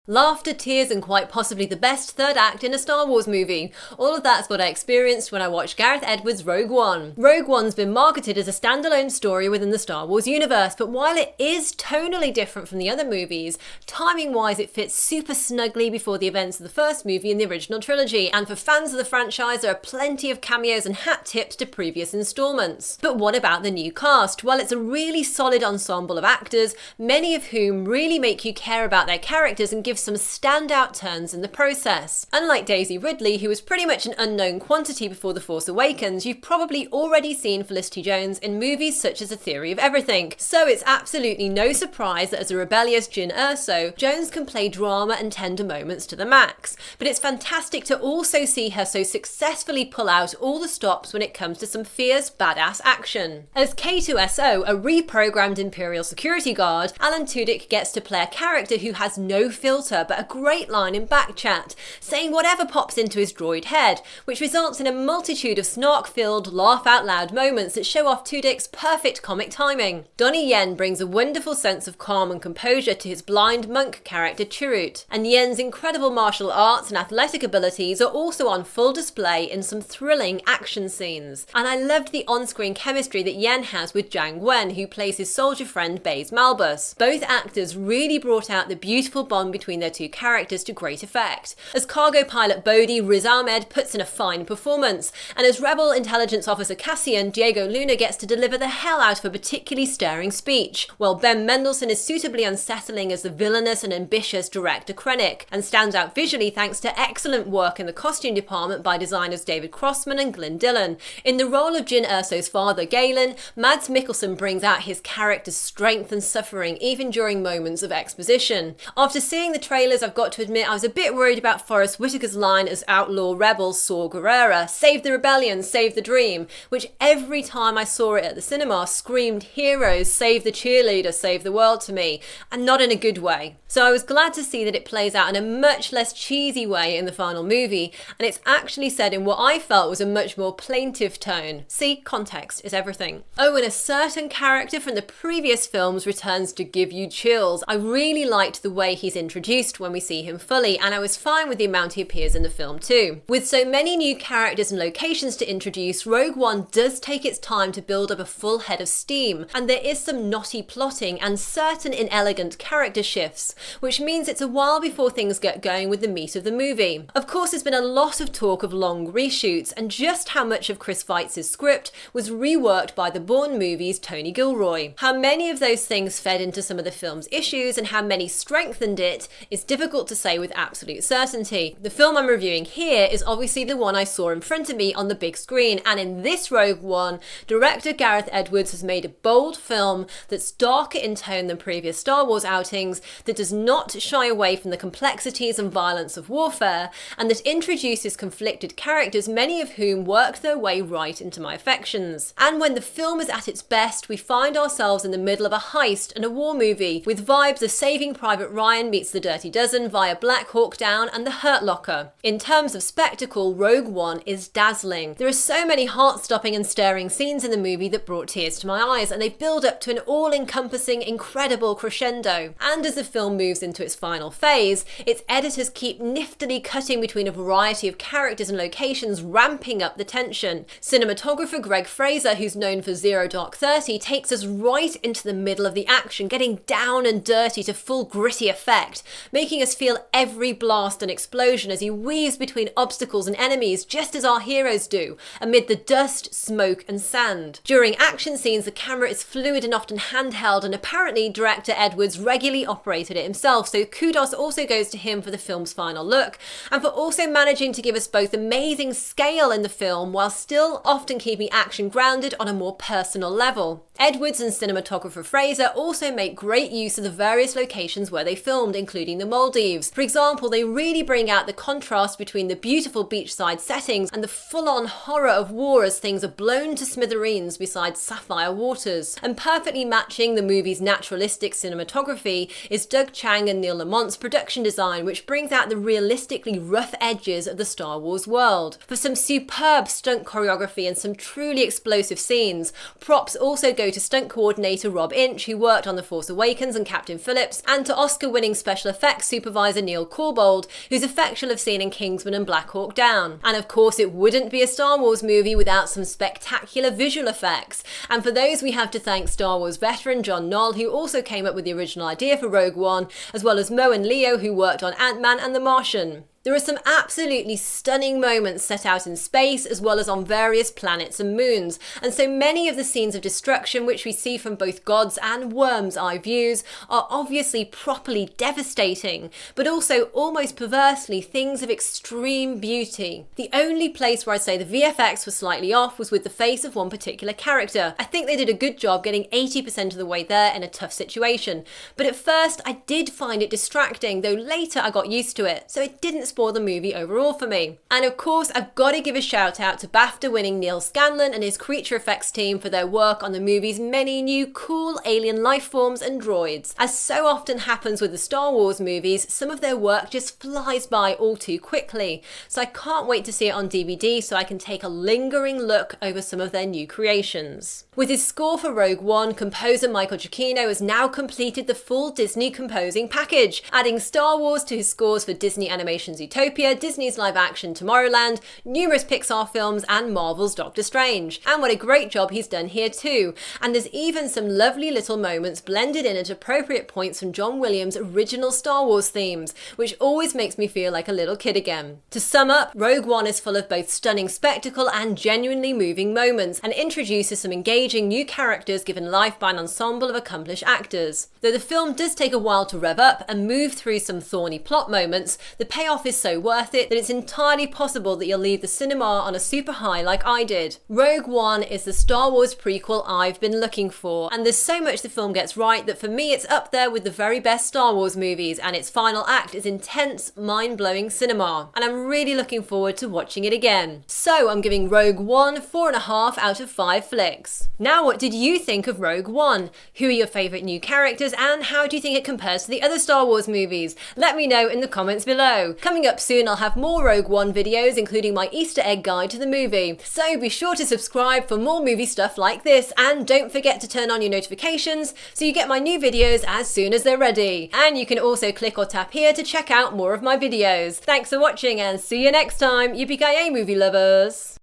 Laughter, tears, and quite possibly the best third act in a Star Wars movie. All of that's what I experienced when I watched Gareth Edwards' Rogue One. Rogue One's been marketed as a standalone story within the Star Wars universe, but while it is tonally different from the other movies, timing-wise it fits super snugly before the events of the first movie in the original trilogy, and for fans of the franchise there are plenty of cameos and hat tips to previous installments. But what about the new cast? Well, it's a really solid ensemble of actors, many of whom really make you care about their characters and give some standout turns in the process. Unlike Daisy Ridley, who was pretty much an unknown quantity before The Force Awakens, you've probably already seen Felicity Jones in movies such as A Theory of Everything, so it's absolutely no surprise that as a rebellious Jyn Erso, Jones can play drama and tender moments to the max. But it's fantastic to also see her so successfully pull out all the stops when it comes to some fierce, badass action. As K2SO, a reprogrammed Imperial security guard, Alan Tudyk gets to play a character who has no filter but a great line in backchat, saying whatever pops into his droid head, which results in a multitude of snark-filled, laugh-out-loud moments that show off Tudyk's perfect comic timing. Donnie Yen brings a wonderful sense of calm and composure to his blind monk character Chirrut, and Yen's incredible martial arts and athletic abilities are also on full display in some thrilling action scenes. And I loved the on-screen chemistry that Yen has with Jiang, who plays his soldier friend Baze Malbus. Both actors really brought out the beautiful bond between their two characters to great effect, as cargo pilot Bodhi, Riz Ahmed puts in a fine performance, and as rebel intelligence officer Cassian, Diego Luna gets to deliver the hell out of a particularly stirring speech, while Ben Mendelsohn is suitably unsettling as the villainous and ambitious director Krennic, and stands out visually thanks to excellent work in the costume department by designers David Crossman and Glyn Dillon. In the role of Jyn Erso's father Galen, Mads Mikkelsen brings out his character's strength and suffering even during moments of exposition. After seeing the trailers, I've got to admit I was a bit worried about Forrest Whitaker's line as outlaw rebel Saw Gerrera, "Save the rebellion, save the dream," which every time I saw it at the cinema screamed heroes, save the cheerleader, save the world to me, and not in a good way. So I was glad to see that it plays out in a much less cheesy way in the final movie, and it's actually said in what I felt was a much more plaintive tone. See, context is everything. Oh, and a certain character from the previous films returns to give you chills. I really liked the way he's introduced when we see him fully, and I was fine with the amount he appears in the film too. With so many new characters and locations to introduce, Rogue One does take its time to build up a full head of steam, and there is some knotty plotting and certain inelegant character shifts, which means it's a while before things get going with the meat of the movie. Of course, there's been a lot of talk of long reshoots, and just how much of Chris Weitz' script was reworked by the Bourne movies' Tony Gilroy. How many of those things fed into some of the film's issues and how many strengthened it is difficult to say with absolute certainty. The film I'm reviewing here is obviously the one I saw in front of me on the big screen, and in this Rogue One, director Gareth Edwards has made a bold film that's darker in tone than previous Star Wars outings, that does not shy away from the complexities and violence of warfare, and that introduces conflicted characters, many of whom work their way right into my affections. And when the film is at its best, we find ourselves in the middle of a heist and a war movie, with vibes of Saving Private Ryan meets The Dirty Dozen via Black Hawk Down and The Hurt Locker. In terms of spectacle, Rogue One is dazzling. There are so many heart-stopping and stirring scenes in the movie that brought tears to my eyes, and they build up to an all-encompassing, incredible crescendo. And as the film moves into its final phase, its editors keep niftily cutting between a variety of characters and locations, ramping up the tension. Cinematographer Greg Fraser, who's known for Zero Dark 30, takes us right into the middle of the action, getting down and dirty to full gritty effect, making us feel every blast and explosion as he weaves between obstacles and enemies, just as our heroes do, amid the dust, smoke and sand. During action scenes, the camera is fluid and often handheld, and apparently director Edwards regularly operated it himself, so kudos also goes to him for the film's final look, and for also managing to give us both amazing scale in the film while still often keeping action grounded on a more personal level. Edwards and cinematographer Fraser also make great use of the various locations where they filmed, including the Maldives. For example, they really bring out the contrast between the beautiful beachside settings and the full-on horror of war as things are blown to smithereens beside sapphire waters. And perfectly matching the movie's naturalistic cinematography is Doug Chiang and Neil Lamont's production design, which brings out the realistically rough edges of the Star Wars world. For some superb stunt choreography and some truly explosive scenes, props also go to stunt coordinator Rob Inch, who worked on The Force Awakens and Captain Phillips, and to Oscar-winning special effects supervisor Neil Corbould, whose effects you'll have seen in Kingsman and Black Hawk Down. And of course, it wouldn't be a Star Wars movie without some spectacular visual effects. And for those, we have to thank Star Wars veteran John Knoll, who also came up with the original idea for Rogue One, as well as Mo and Leo, who worked on Ant-Man and The Martian. There are some absolutely stunning moments set out in space as well as on various planets and moons, and so many of the scenes of destruction which we see from both God's and Worm's eye views are obviously properly devastating, but also almost perversely things of extreme beauty. The only place where I'd say the VFX was slightly off was with the face of one particular character. I think they did a good job getting 80% of the way there in a tough situation, but at first I did find it distracting, though later I got used to it, so it didn't spoil the movie overall for me. And of course, I've got to give a shout out to BAFTA-winning Neil Scanlon and his creature effects team for their work on the movie's many new cool alien life forms and droids. As so often happens with the Star Wars movies, some of their work just flies by all too quickly, so I can't wait to see it on DVD so I can take a lingering look over some of their new creations. With his score for Rogue One, composer Michael Giacchino has now completed the full Disney composing package, adding Star Wars to his scores for Disney Animation's Utopia, Disney's live-action Tomorrowland, numerous Pixar films, and Marvel's Doctor Strange. And what a great job he's done here too. And there's even some lovely little moments blended in at appropriate points from John Williams' original Star Wars themes, which always makes me feel like a little kid again. To sum up, Rogue One is full of both stunning spectacle and genuinely moving moments, and introduces some engaging new characters given life by an ensemble of accomplished actors. Though the film does take a while to rev up and move through some thorny plot moments, the payoff is so worth it that it's entirely possible that you'll leave the cinema on a super high like I did. Rogue One is the Star Wars prequel I've been looking for, and there's so much the film gets right that for me it's up there with the very best Star Wars movies, and its final act is intense, mind-blowing cinema, and I'm really looking forward to watching it again. So I'm giving Rogue One 4.5 out of 5 flicks. Now, what did you think of Rogue One? Who are your favourite new characters, and how do you think it compares to the other Star Wars movies? Let me know in the comments below. Coming up soon, I'll have more Rogue One videos, including my Easter egg guide to the movie. So be sure to subscribe for more movie stuff like this, and don't forget to turn on your notifications so you get my new videos as soon as they're ready. And you can also click or tap here to check out more of my videos. Thanks for watching, and see you next time, yippee-ki-yay movie lovers!